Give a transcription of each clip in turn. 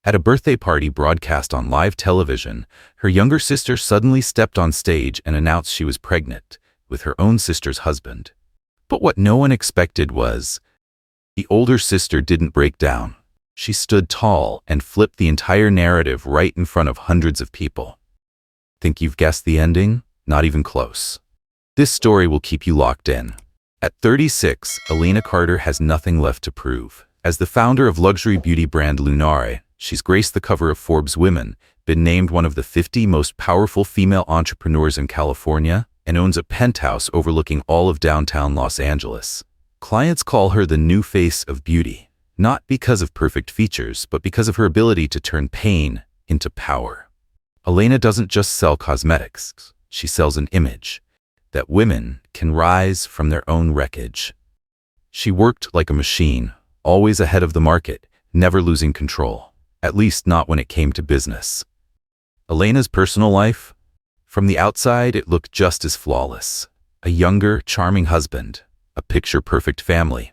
At a birthday party broadcast on live television, her younger sister suddenly stepped on stage and announced she was pregnant with her own sister's husband. But what no one expected was, the older sister didn't break down. She stood tall and flipped the entire narrative right in front of hundreds of people. Think you've guessed the ending? Not even close. This story will keep you locked in. At 36, Elena Carter has nothing left to prove. As the founder of luxury beauty brand Lunare, she's graced the cover of Forbes Women, been named one of the 50 most powerful female entrepreneurs in California, and owns a penthouse overlooking all of downtown Los Angeles. Clients call her the new face of beauty, not because of perfect features, but because of her ability to turn pain into power. Elena doesn't just sell cosmetics, she sells an image that women can rise from their own wreckage. She worked like a machine, always ahead of the market, never losing control, at least not when it came to business. Elena's personal life? From the outside, it looked just as flawless. A younger, charming husband, a picture-perfect family,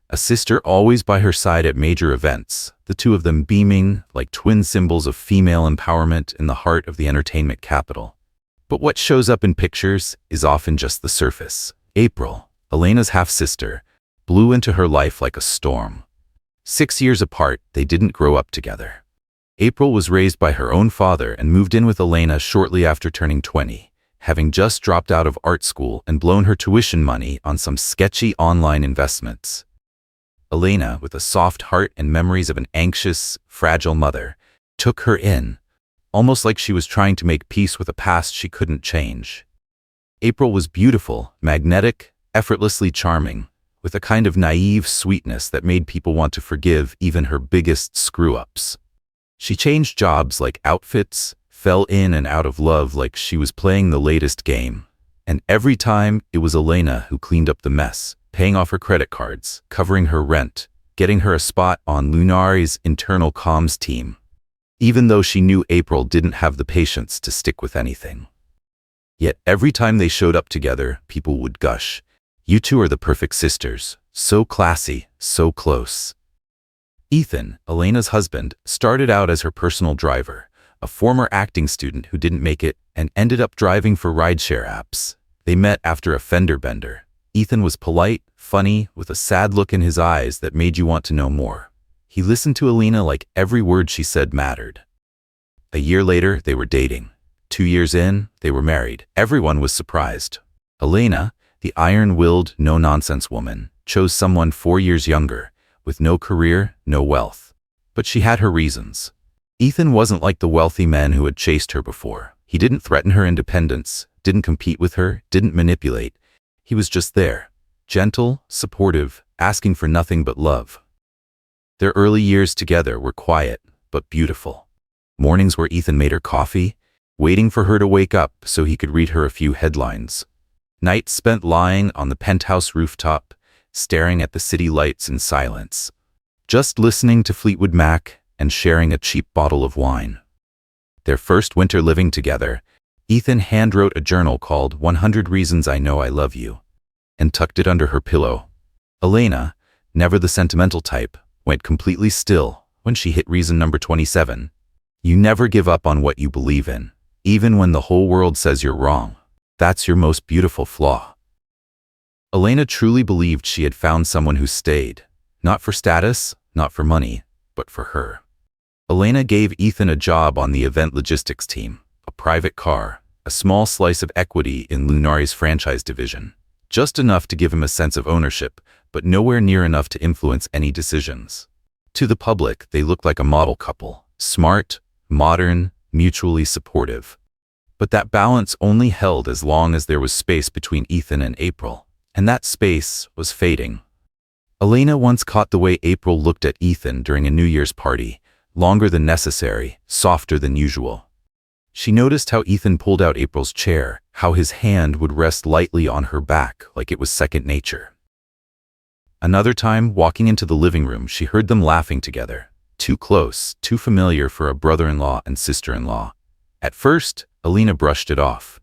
a sister always by her side at major events, the two of them beaming like twin symbols of female empowerment in the heart of the entertainment capital. But what shows up in pictures is often just the surface. April, Elena's half-sister, blew into her life like a storm. 6 years apart, they didn't grow up together. April was raised by her own father and moved in with Elena shortly after turning 20, having just dropped out of art school and blown her tuition money on some sketchy online investments. Elena, with a soft heart and memories of an anxious, fragile mother, took her in, almost like she was trying to make peace with a past she couldn't change. April was beautiful, magnetic, effortlessly charming, with a kind of naive sweetness that made people want to forgive even her biggest screw-ups. She changed jobs like outfits, fell in and out of love like she was playing the latest game. And every time, it was Elena who cleaned up the mess, paying off her credit cards, covering her rent, getting her a spot on Lunare's internal comms team, even though she knew April didn't have the patience to stick with anything. Yet every time they showed up together, people would gush, "You two are the perfect sisters, so classy, so close." Ethan, Elena's husband, started out as her personal driver, a former acting student who didn't make it and ended up driving for rideshare apps. They met after a fender bender. Ethan was polite, funny, with a sad look in his eyes that made you want to know more. He listened to Elena like every word she said mattered. A year later, they were dating. 2 years in, they were married. Everyone was surprised. Elena, the iron-willed, no-nonsense woman, chose someone 4 years younger, with no career, no wealth. But she had her reasons. Ethan wasn't like the wealthy men who had chased her before. He didn't threaten her independence, didn't compete with her, didn't manipulate. He was just there, gentle, supportive, asking for nothing but love. Their early years together were quiet, but beautiful. Mornings where Ethan made her coffee, waiting for her to wake up so he could read her a few headlines. Nights spent lying on the penthouse rooftop, staring at the city lights in silence, just listening to Fleetwood Mac and sharing a cheap bottle of wine. Their first winter living together, Ethan handwrote a journal called 100 Reasons I Know I Love You, and tucked it under her pillow. Elena, never the sentimental type, went completely still when she hit reason number 27. You never give up on what you believe in, even when the whole world says you're wrong. That's your most beautiful flaw. Elena truly believed she had found someone who stayed, not for status, not for money, but for her. Elena gave Ethan a job on the event logistics team, a private car, a small slice of equity in Lunare's franchise division, just enough to give him a sense of ownership, but nowhere near enough to influence any decisions. To the public, they looked like a model couple, smart, modern, mutually supportive. But that balance only held as long as there was space between Ethan and April, and that space was fading. Elena once caught the way April looked at Ethan during a New Year's party, longer than necessary, softer than usual. She noticed how Ethan pulled out April's chair, how his hand would rest lightly on her back like it was second nature. Another time, walking into the living room, she heard them laughing together, too close, too familiar for a brother-in-law and sister-in-law. At first, Elena brushed it off.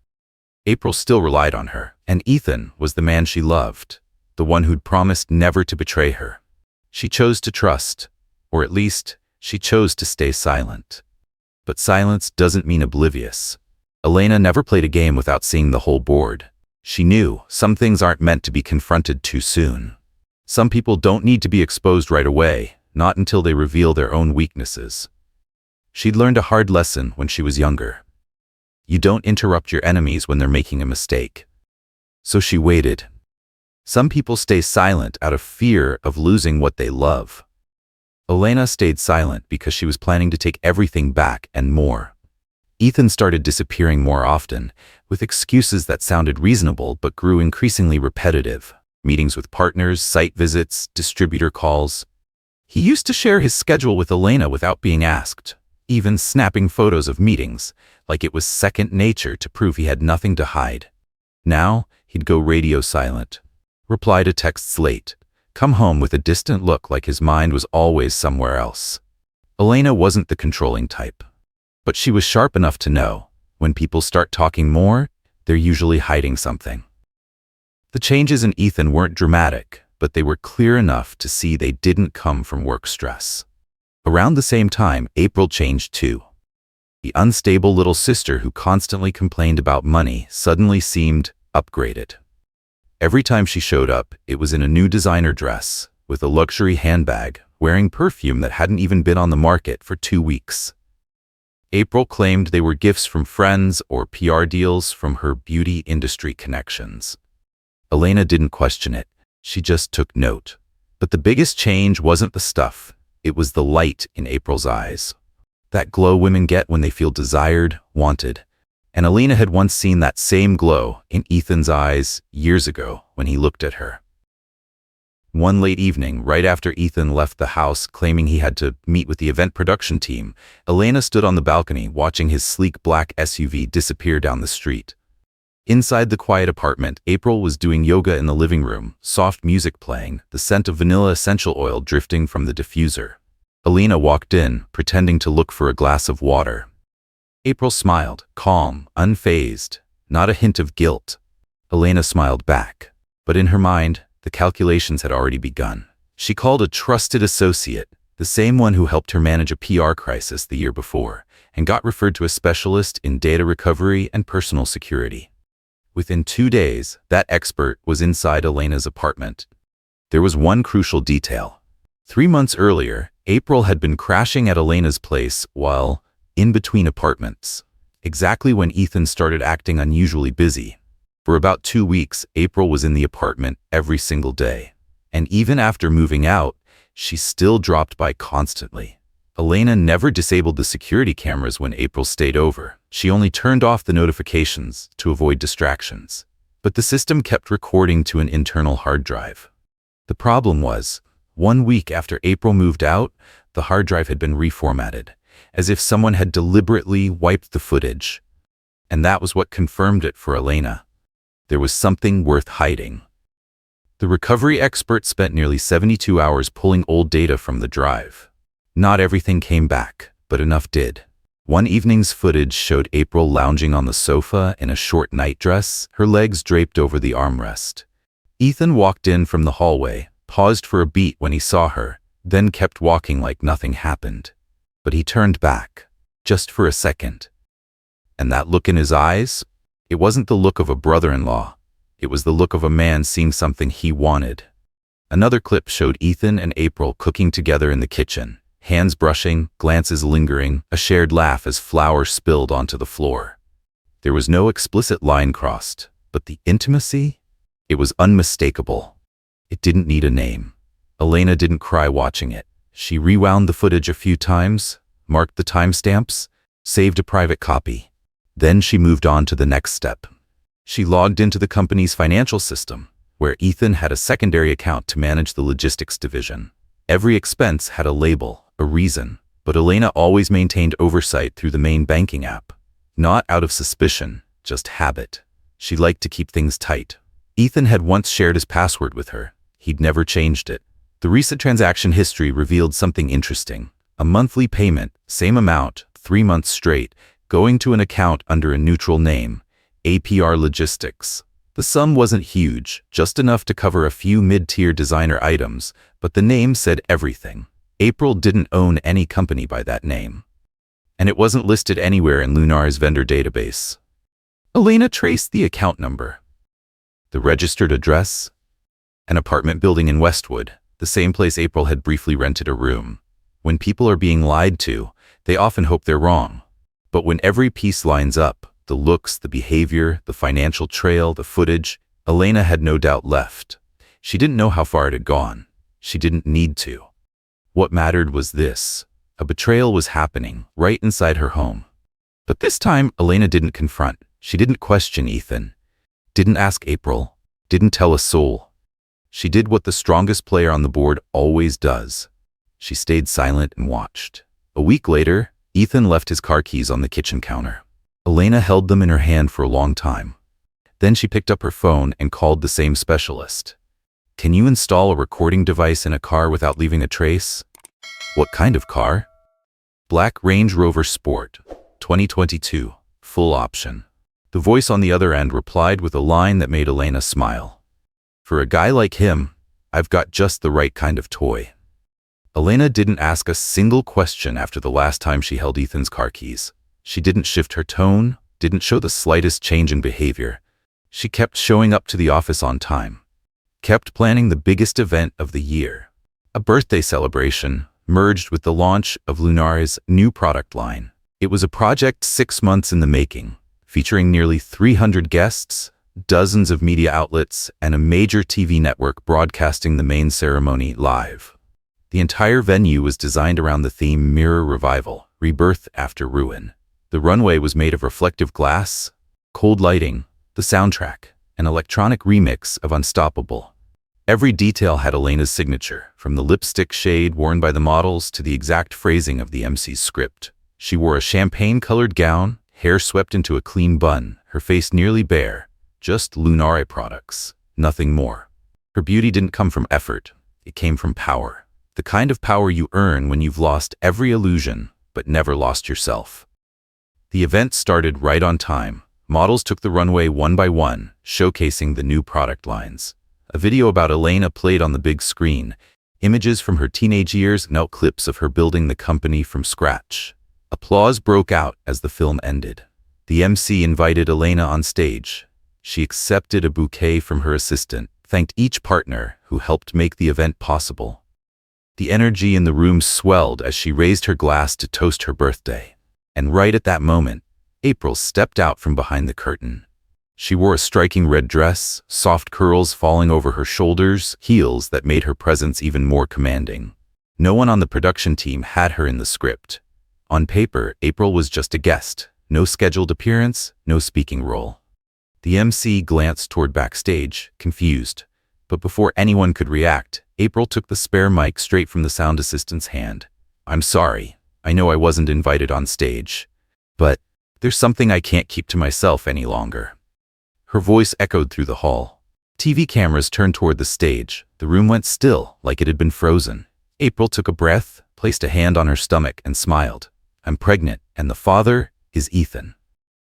April still relied on her, and Ethan was the man she loved, the one who'd promised never to betray her. She chose to trust, or at least, She chose to stay silent. But silence doesn't mean oblivious. Elena never played a game without seeing the whole board. She knew some things aren't meant to be confronted too soon. Some people don't need to be exposed right away, not until they reveal their own weaknesses. She'd learned a hard lesson when she was younger. You don't interrupt your enemies when they're making a mistake. So she waited. Some people stay silent out of fear of losing what they love. Elena stayed silent because she was planning to take everything back and more. Ethan started disappearing more often, with excuses that sounded reasonable but grew increasingly repetitive. Meetings with partners, site visits, distributor calls. He used to share his schedule with Elena without being asked, even snapping photos of meetings, like it was second nature to prove he had nothing to hide. Now, he'd go radio silent, reply to texts late, come home with a distant look like his mind was always somewhere else. Elena wasn't the controlling type, but she was sharp enough to know, when people start talking more, they're usually hiding something. The changes in Ethan weren't dramatic, but they were clear enough to see they didn't come from work stress. Around the same time, April changed too. The unstable little sister who constantly complained about money suddenly seemed upgraded. Every time she showed up, it was in a new designer dress, with a luxury handbag, wearing perfume that hadn't even been on the market for 2 weeks. April claimed they were gifts from friends or PR deals from her beauty industry connections. Elena didn't question it. She just took note. But the biggest change wasn't the stuff. It was the light in April's eyes. That glow women get when they feel desired, wanted. And Elena had once seen that same glow in Ethan's eyes years ago when he looked at her. One late evening, right after Ethan left the house claiming he had to meet with the event production team, Elena stood on the balcony watching his sleek black SUV disappear down the street. Inside the quiet apartment, April was doing yoga in the living room, soft music playing, the scent of vanilla essential oil drifting from the diffuser. Elena walked in, pretending to look for a glass of water. April smiled, calm, unfazed, not a hint of guilt. Elena smiled back, but in her mind, the calculations had already begun. She called a trusted associate, the same one who helped her manage a PR crisis the year before, and got referred to a specialist in data recovery and personal security. Within 2 days, that expert was inside Elena's apartment. There was one crucial detail. 3 months earlier, April had been crashing at Elena's place while in between apartments, exactly when Ethan started acting unusually busy. For about 2 weeks, April was in the apartment every single day. And even after moving out, she still dropped by constantly. Elena never disabled the security cameras when April stayed over. She only turned off the notifications to avoid distractions. But the system kept recording to an internal hard drive. The problem was, 1 week after April moved out, the hard drive had been reformatted, as if someone had deliberately wiped the footage. And that was what confirmed it for Elena. There was something worth hiding. The recovery expert spent nearly 72 hours pulling old data from the drive. Not everything came back, but enough did. One evening's footage showed April lounging on the sofa in a short nightdress, her legs draped over the armrest. Ethan walked in from the hallway, paused for a beat when he saw her, then kept walking like nothing happened. But he turned back, just for a second. And that look in his eyes? It wasn't the look of a brother-in-law. It was the look of a man seeing something he wanted. Another clip showed Ethan and April cooking together in the kitchen. Hands brushing, glances lingering, a shared laugh as flour spilled onto the floor. There was no explicit line crossed, but the intimacy? It was unmistakable. It didn't need a name. Elena didn't cry watching it. She rewound the footage a few times, marked the timestamps, saved a private copy. Then she moved on to the next step. She logged into the company's financial system, where Ethan had a secondary account to manage the logistics division. Every expense had a label, a reason, but Elena always maintained oversight through the main banking app. Not out of suspicion, just habit. She liked to keep things tight. Ethan had once shared his password with her. He'd never changed it. The recent transaction history revealed something interesting. A monthly payment, same amount, 3 months straight, going to an account under a neutral name, APR Logistics. The sum wasn't huge, just enough to cover a few mid-tier designer items, but the name said everything. April didn't own any company by that name, and it wasn't listed anywhere in Lunar's vendor database. Elena traced the account number, the registered address, an apartment building in Westwood, the same place April had briefly rented a room. When people are being lied to, they often hope they're wrong. But when every piece lines up, the looks, the behavior, the financial trail, the footage, Elena had no doubt left. She didn't know how far it had gone. She didn't need to. What mattered was this: a betrayal was happening right inside her home. But this time, Elena didn't confront. She didn't question Ethan, didn't ask April, didn't tell a soul. She did what the strongest player on the board always does. She stayed silent and watched. A week later, Ethan left his car keys on the kitchen counter. Elena held them in her hand for a long time. Then she picked up her phone and called the same specialist. "Can you install a recording device in a car without leaving a trace?" "What kind of car?" "Black Range Rover Sport, 2022, full option." The voice on the other end replied with a line that made Elena smile. "For a guy like him, I've got just the right kind of toy." Elena didn't ask a single question after the last time she held Ethan's car keys. She didn't shift her tone, didn't show the slightest change in behavior. She kept showing up to the office on time, kept planning the biggest event of the year, a birthday celebration merged with the launch of Lunar's new product line. It was a project 6 months in the making, featuring nearly 300 guests, dozens of media outlets, and a major TV network broadcasting the main ceremony live. The entire venue was designed around the theme Mirror Revival, Rebirth After Ruin. The runway was made of reflective glass, cold lighting, the soundtrack, an electronic remix of Unstoppable. Every detail had Elena's signature, from the lipstick shade worn by the models to the exact phrasing of the MC's script. She wore a champagne-colored gown, hair swept into a clean bun, her face nearly bare, just Lunare products, nothing more. Her beauty didn't come from effort, it came from power. The kind of power you earn when you've lost every illusion, but never lost yourself. The event started right on time. Models took the runway one by one, showcasing the new product lines. A video about Elena played on the big screen, images from her teenage years and clips of her building the company from scratch. Applause broke out as the film ended. The MC invited Elena on stage. She accepted a bouquet from her assistant, thanked each partner who helped make the event possible. The energy in the room swelled as she raised her glass to toast her birthday. And right at that moment, April stepped out from behind the curtain. She wore a striking red dress, soft curls falling over her shoulders, heels that made her presence even more commanding. No one on the production team had her in the script. On paper, April was just a guest. No scheduled appearance, no speaking role. The MC glanced toward backstage, confused. But before anyone could react, April took the spare mic straight from the sound assistant's hand. "I'm sorry. I know I wasn't invited on stage. But there's something I can't keep to myself any longer." Her voice echoed through the hall. TV cameras turned toward the stage. The room went still, like it had been frozen. April took a breath, placed a hand on her stomach, and smiled. "I'm pregnant, and the father is Ethan."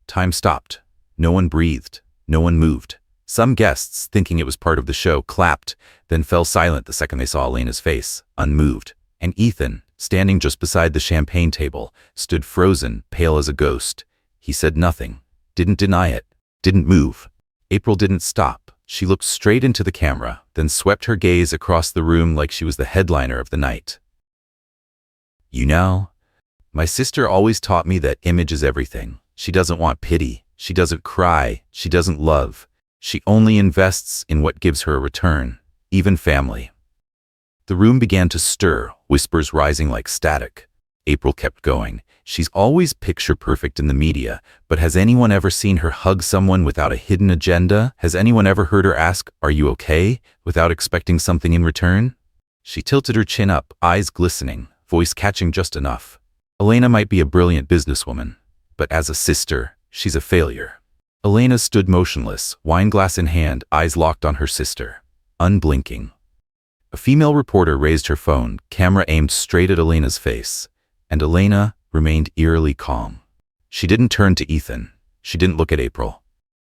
Time stopped. No one breathed. No one moved. Some guests, thinking it was part of the show, clapped, then fell silent the second they saw Elena's face, unmoved. And Ethan, standing just beside the champagne table, stood frozen, pale as a ghost. He said nothing, didn't deny it, didn't move. April didn't stop. She looked straight into the camera, then swept her gaze across the room like she was the headliner of the night. "You know, my sister always taught me that image is everything. She doesn't want pity. She doesn't cry. She doesn't love. She only invests in what gives her a return, even family." The room began to stir, whispers rising like static. April kept going. "She's always picture-perfect in the media, but has anyone ever seen her hug someone without a hidden agenda? Has anyone ever heard her ask, 'Are you okay?' without expecting something in return?" She tilted her chin up, eyes glistening, voice catching just enough. "Elena might be a brilliant businesswoman, but as a sister, she's a failure." Elena stood motionless, wineglass in hand, eyes locked on her sister, unblinking. A female reporter raised her phone, camera aimed straight at Elena's face, and Elena remained eerily calm. She didn't turn to Ethan. She didn't look at April.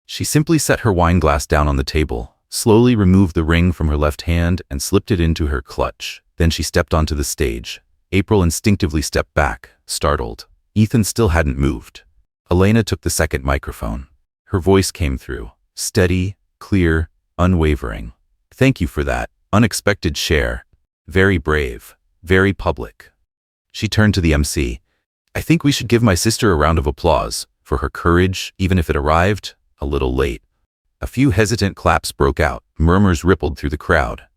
She simply set her wineglass down on the table, slowly removed the ring from her left hand, and slipped it into her clutch. Then she stepped onto the stage. April instinctively stepped back, startled. Ethan still hadn't moved. Elena took the second microphone. Her voice came through, steady, clear, unwavering. "Thank you for that unexpected share. Very brave, very public." She turned to the MC. "I think we should give my sister a round of applause for her courage, even if it arrived a little late." A few hesitant claps broke out. Murmurs rippled through the crowd.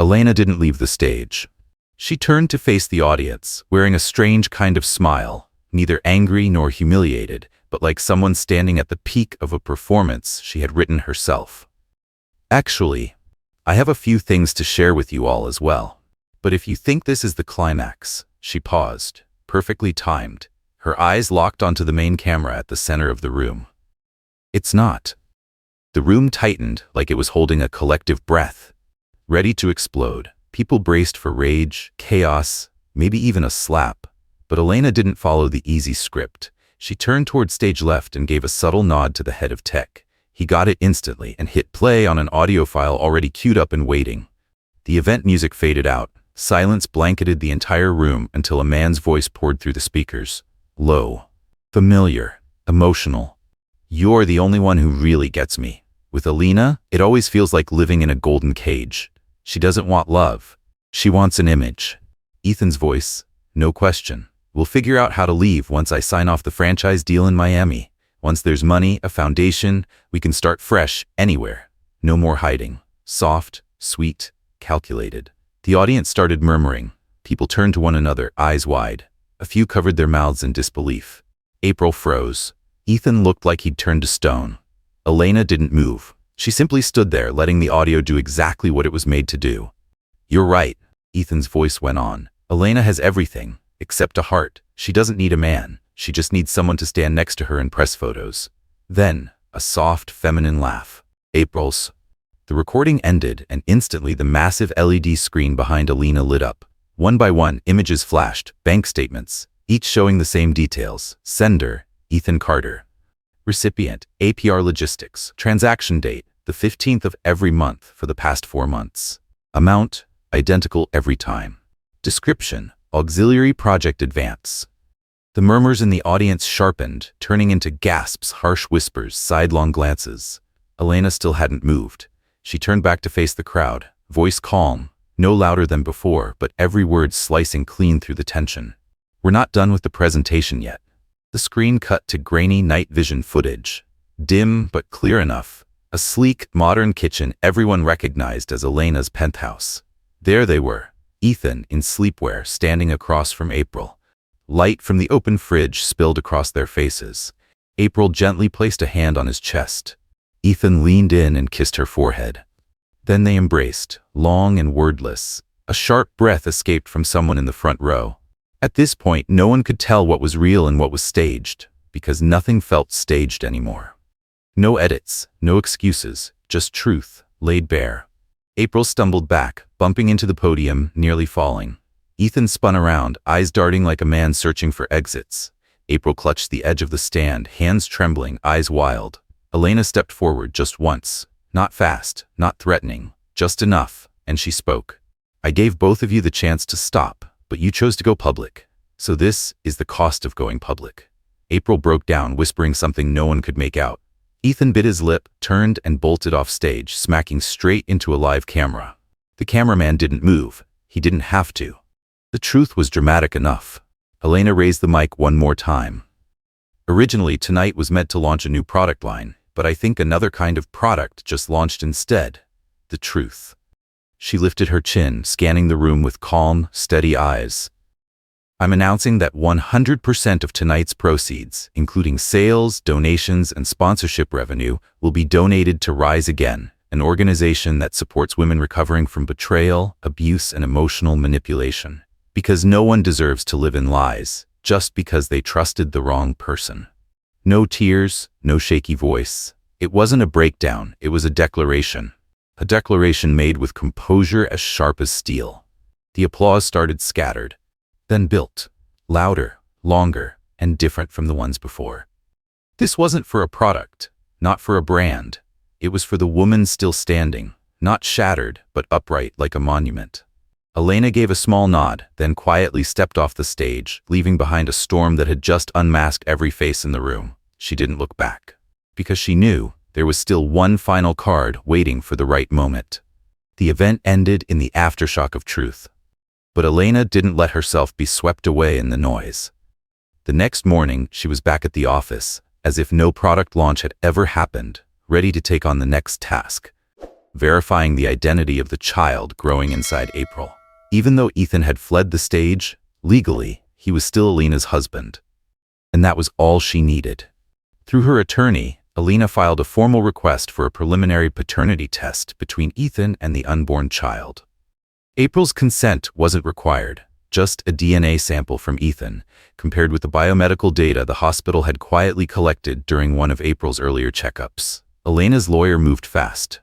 Elena didn't leave the stage. She turned to face the audience, wearing a strange kind of smile, neither angry nor humiliated, but like someone standing at the peak of a performance she had written herself. "Actually, I have a few things to share with you all as well. But if you think this is the climax," she paused, perfectly timed, her eyes locked onto the main camera at the center of the room. "It's not." The room tightened like it was holding a collective breath, ready to explode. People braced for rage, chaos, maybe even a slap. But Elena didn't follow the easy script. She turned toward stage left and gave a subtle nod to the head of tech. He got it instantly and hit play on an audio file already queued up and waiting. The event music faded out. Silence blanketed the entire room until a man's voice poured through the speakers. Low, familiar, emotional. "You're the only one who really gets me. With Elena, it always feels like living in a golden cage. She doesn't want love. She wants an image." Ethan's voice, "No question. We'll figure out how to leave once I sign off the franchise deal in Miami. Once there's money, a foundation, we can start fresh anywhere. No more hiding." Soft, sweet, calculated. The audience started murmuring. People turned to one another, eyes wide. A few covered their mouths in disbelief. April froze. Ethan looked like he'd turned to stone. Elena didn't move. She simply stood there, letting the audio do exactly what it was made to do. "You're right," Ethan's voice went on. "Elena has everything, except a heart. She doesn't need a man. She just needs someone to stand next to her in press photos." Then, a soft, feminine laugh. April's. The recording ended, and instantly the massive LED screen behind Elena lit up. One by one, images flashed, bank statements, each showing the same details. Sender, Ethan Carter. Recipient, APR Logistics. Transaction date, the 15th of every month for the past 4 months. Amount, identical every time. Description, auxiliary project advance. The murmurs in the audience sharpened, turning into gasps, harsh whispers, sidelong glances. Elena still hadn't moved. She turned back to face the crowd, voice calm, no louder than before, but every word slicing clean through the tension. "We're not done with the presentation yet." The screen cut to grainy night vision footage. Dim but clear enough. A sleek, modern kitchen everyone recognized as Elena's penthouse. There they were, Ethan in sleepwear standing across from April. Light from the open fridge spilled across their faces. April gently placed a hand on his chest. Ethan leaned in and kissed her forehead. Then they embraced, long and wordless. A sharp breath escaped from someone in the front row. At this point, no one could tell what was real and what was staged, because nothing felt staged anymore. No edits, no excuses, just truth, laid bare. April stumbled back, bumping into the podium, nearly falling. Ethan spun around, eyes darting like a man searching for exits. April clutched the edge of the stand, hands trembling, eyes wild. Elena stepped forward just once. Not fast, not threatening, just enough, and she spoke. "I gave both of you the chance to stop, but you chose to go public. So this is the cost of going public." April broke down, whispering something no one could make out. Ethan bit his lip, turned, and bolted off stage, smacking straight into a live camera. The cameraman didn't move. He didn't have to. The truth was dramatic enough. Elena raised the mic one more time. "Originally, tonight was meant to launch a new product line, but I think another kind of product just launched instead. The truth." She lifted her chin, scanning the room with calm, steady eyes. "I'm announcing that 100% of tonight's proceeds, including sales, donations, and sponsorship revenue, will be donated to Rise Again, an organization that supports women recovering from betrayal, abuse, and emotional manipulation. Because no one deserves to live in lies, just because they trusted the wrong person." No tears, no shaky voice. It wasn't a breakdown, it was a declaration. A declaration made with composure as sharp as steel. The applause started scattered, then built, louder, longer, and different from the ones before. This wasn't for a product, not for a brand. It was for the woman still standing, not shattered, but upright like a monument. Elena gave a small nod, then quietly stepped off the stage, leaving behind a storm that had just unmasked every face in the room. She didn't look back, because she knew there was still one final card waiting for the right moment. The event ended in the aftershock of truth. But Elena didn't let herself be swept away in the noise. The next morning, she was back at the office, as if no product launch had ever happened, ready to take on the next task, verifying the identity of the child growing inside April. Even though Ethan had fled the stage, legally, he was still Elena's husband. And that was all she needed. Through her attorney, Elena filed a formal request for a preliminary paternity test between Ethan and the unborn child. April's consent wasn't required, just a DNA sample from Ethan, compared with the biomedical data the hospital had quietly collected during one of April's earlier checkups. Elena's lawyer moved fast.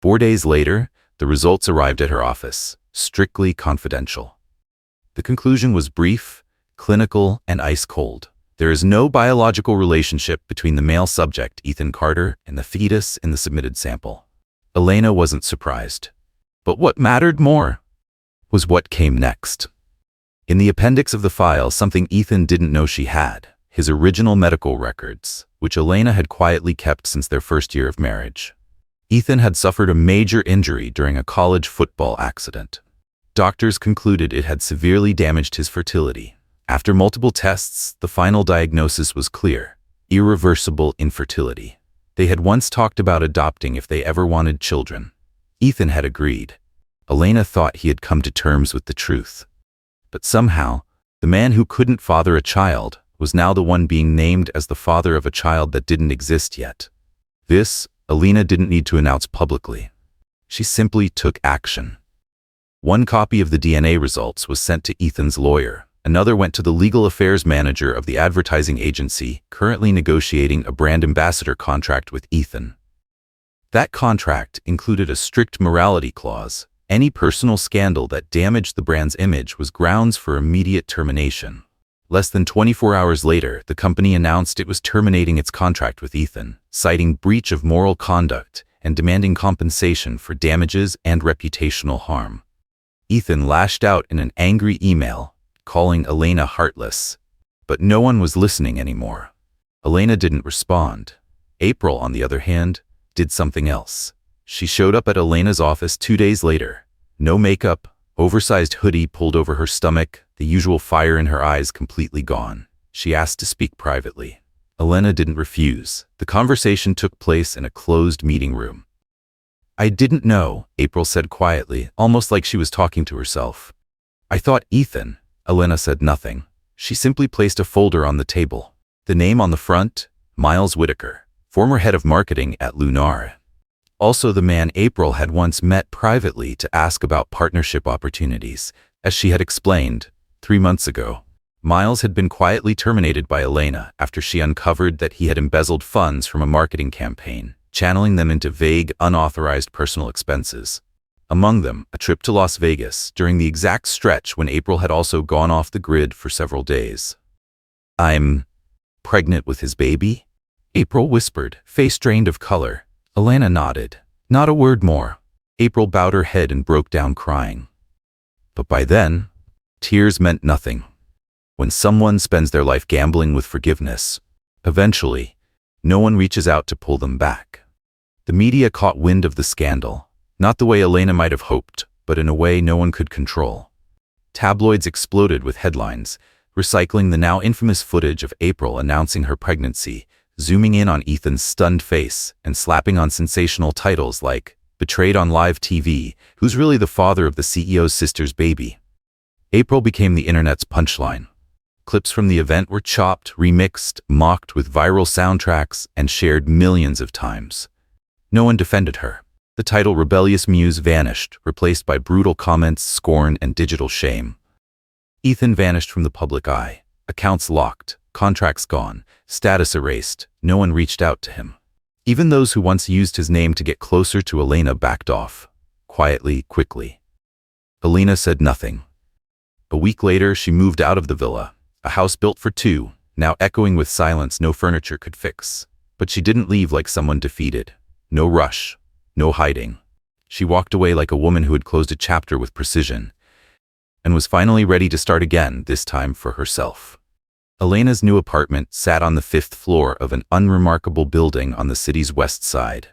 4 days later, the results arrived at her office, strictly confidential. The conclusion was brief, clinical, and ice-cold. There is no biological relationship between the male subject, Ethan Carter, and the fetus in the submitted sample. Elena wasn't surprised. But what mattered more was what came next. In the appendix of the file, something Ethan didn't know she had, his original medical records, which Elena had quietly kept since their first year of marriage. Ethan had suffered a major injury during a college football accident. Doctors concluded it had severely damaged his fertility. After multiple tests, the final diagnosis was clear: irreversible infertility. They had once talked about adopting if they ever wanted children. Ethan had agreed. Elena thought he had come to terms with the truth. But somehow, the man who couldn't father a child was now the one being named as the father of a child that didn't exist yet. This, Elena didn't need to announce publicly. She simply took action. One copy of the DNA results was sent to Ethan's lawyer. Another went to the legal affairs manager of the advertising agency, currently negotiating a brand ambassador contract with Ethan. That contract included a strict morality clause. Any personal scandal that damaged the brand's image was grounds for immediate termination. Less than 24 hours later, the company announced it was terminating its contract with Ethan, citing breach of moral conduct and demanding compensation for damages and reputational harm. Ethan lashed out in an angry email, calling Elena heartless. But no one was listening anymore. Elena didn't respond. April, on the other hand, did something else. She showed up at Elena's office 2 days later. No makeup, oversized hoodie pulled over her stomach, the usual fire in her eyes completely gone. She asked to speak privately. Elena didn't refuse. The conversation took place in a closed meeting room. "I didn't know," April said quietly, almost like she was talking to herself. "I thought Ethan." Elena said nothing. She simply placed a folder on the table. The name on the front, Miles Whitaker, former head of marketing at Lunar. Also the man April had once met privately to ask about partnership opportunities. As she had explained, 3 months ago, Miles had been quietly terminated by Elena after she uncovered that he had embezzled funds from a marketing campaign, channeling them into vague, unauthorized personal expenses. Among them, a trip to Las Vegas during the exact stretch when April had also gone off the grid for several days. "I'm pregnant with his baby?" April whispered, face drained of color. Elena nodded. Not a word more. April bowed her head and broke down crying. But by then, tears meant nothing. When someone spends their life gambling with forgiveness, eventually, no one reaches out to pull them back. The media caught wind of the scandal, not the way Elena might have hoped, but in a way no one could control. Tabloids exploded with headlines, recycling the now infamous footage of April announcing her pregnancy, zooming in on Ethan's stunned face, and slapping on sensational titles like "Betrayed on Live TV, Who's Really the Father of the CEO's Sister's Baby?" April became the internet's punchline. Clips from the event were chopped, remixed, mocked with viral soundtracks, and shared millions of times. No one defended her. The title Rebellious Muse vanished, replaced by brutal comments, scorn, and digital shame. Ethan vanished from the public eye. Accounts locked, contracts gone, status erased. No one reached out to him. Even those who once used his name to get closer to Elena backed off. Quietly, quickly. Elena said nothing. A week later, she moved out of the villa, a house built for two, now echoing with silence no furniture could fix. But she didn't leave like someone defeated. No rush, no hiding. She walked away like a woman who had closed a chapter with precision, and was finally ready to start again, this time for herself. Elena's new apartment sat on the 5th floor of an unremarkable building on the city's west side.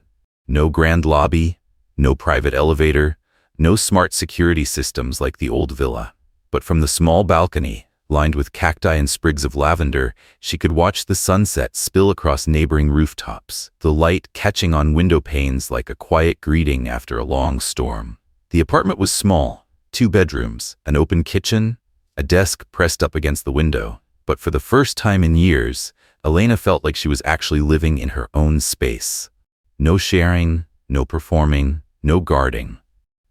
No grand lobby, no private elevator, no smart security systems like the old villa. But from the small balcony, lined with cacti and sprigs of lavender, she could watch the sunset spill across neighboring rooftops, the light catching on window panes like a quiet greeting after a long storm. The apartment was small, 2 bedrooms, an open kitchen, a desk pressed up against the window. But for the first time in years, Elena felt like she was actually living in her own space. No sharing, no performing, no guarding.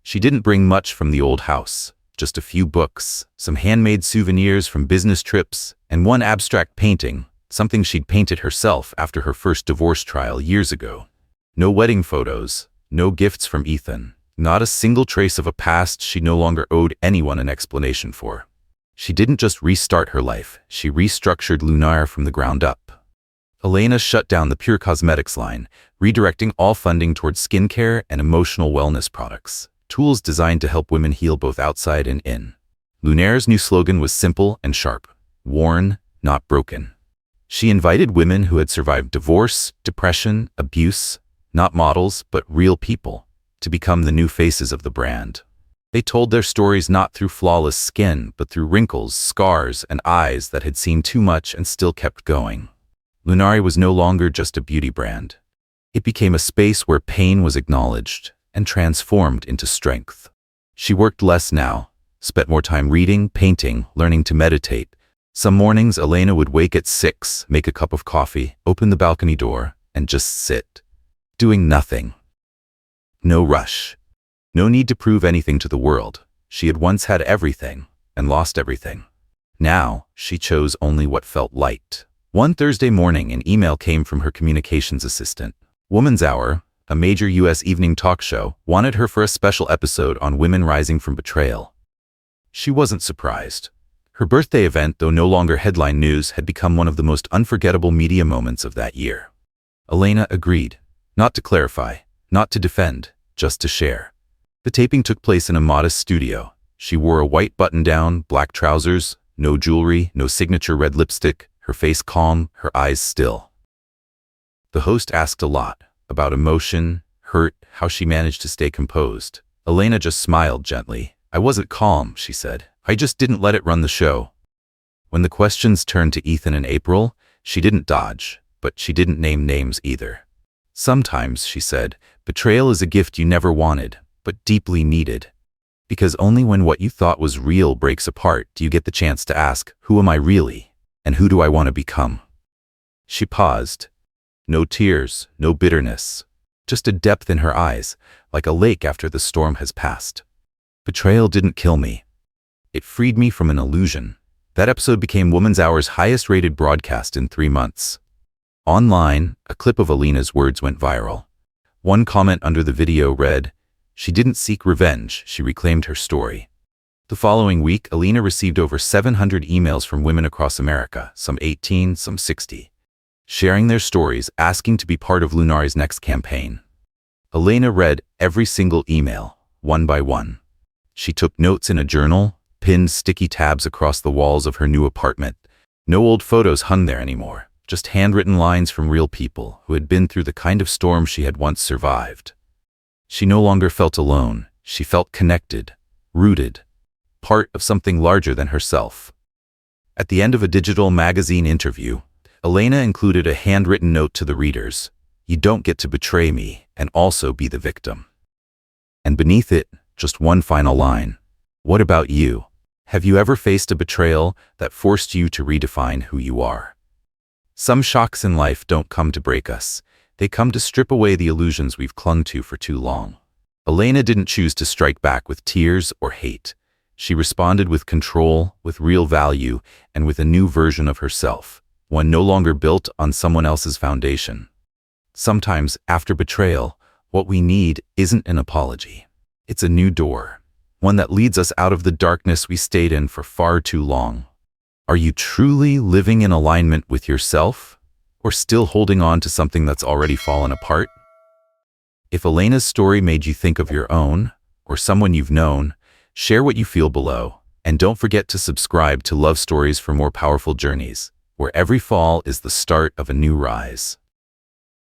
She didn't bring much from the old house. Just a few books, some handmade souvenirs from business trips, and one abstract painting, something she'd painted herself after her first divorce trial years ago. No wedding photos, no gifts from Ethan, not a single trace of a past she no longer owed anyone an explanation for. She didn't just restart her life, she restructured Lunar from the ground up. Elena shut down the Pure Cosmetics line, redirecting all funding towards skincare and emotional wellness products. Tools designed to help women heal both outside and in. Lunar's new slogan was simple and sharp: worn, not broken. She invited women who had survived divorce, depression, abuse, not models, but real people, to become the new faces of the brand. They told their stories not through flawless skin, but through wrinkles, scars, and eyes that had seen too much and still kept going. Lunari was no longer just a beauty brand. It became a space where pain was acknowledged and transformed into strength. She worked less now, spent more time reading, painting, learning to meditate. Some mornings, Elena would wake at 6, make a cup of coffee, open the balcony door, and just sit, doing nothing. No rush. No need to prove anything to the world. She had once had everything and lost everything. Now, she chose only what felt light. One Thursday morning, an email came from her communications assistant. Woman's Hour, a major U.S. evening talk show, wanted her for a special episode on women rising from betrayal. She wasn't surprised. Her birthday event, though no longer headline news, had become one of the most unforgettable media moments of that year. Elena agreed, not to clarify, not to defend, just to share. The taping took place in a modest studio. She wore a white button-down, black trousers, no jewelry, no signature red lipstick, her face calm, her eyes still. The host asked a lot, about emotion, hurt, how she managed to stay composed. Elena just smiled gently. "I wasn't calm," she said. "I just didn't let it run the show." When the questions turned to Ethan and April, she didn't dodge, but she didn't name names either. "Sometimes," she said, "betrayal is a gift you never wanted, but deeply needed. Because only when what you thought was real breaks apart do you get the chance to ask, who am I really? And who do I want to become?" She paused. No tears, no bitterness, just a depth in her eyes, like a lake after the storm has passed. "Betrayal didn't kill me. It freed me from an illusion." That episode became Woman's Hour's highest-rated broadcast in 3 months. Online, a clip of Elena's words went viral. One comment under the video read, "She didn't seek revenge, she reclaimed her story." The following week, Elena received over 700 emails from women across America, some 18, some 60. Sharing their stories, asking to be part of Lunari's next campaign. Elena read every single email, one by one. She took notes in a journal, pinned sticky tabs across the walls of her new apartment. No old photos hung there anymore, just handwritten lines from real people who had been through the kind of storm she had once survived. She no longer felt alone, she felt connected, rooted, part of something larger than herself. At the end of a digital magazine interview, Elena included a handwritten note to the readers: "You don't get to betray me and also be the victim." And beneath it, just one final line: "What about you? Have you ever faced a betrayal that forced you to redefine who you are?" Some shocks in life don't come to break us. They come to strip away the illusions we've clung to for too long. Elena didn't choose to strike back with tears or hate. She responded with control, with real value, and with a new version of herself, one no longer built on someone else's foundation. Sometimes, after betrayal, what we need isn't an apology. It's a new door, one that leads us out of the darkness we stayed in for far too long. Are you truly living in alignment with yourself, or still holding on to something that's already fallen apart? If Elena's story made you think of your own, or someone you've known, share what you feel below. And don't forget to subscribe to Love Stories for more powerful journeys, where every fall is the start of a new rise.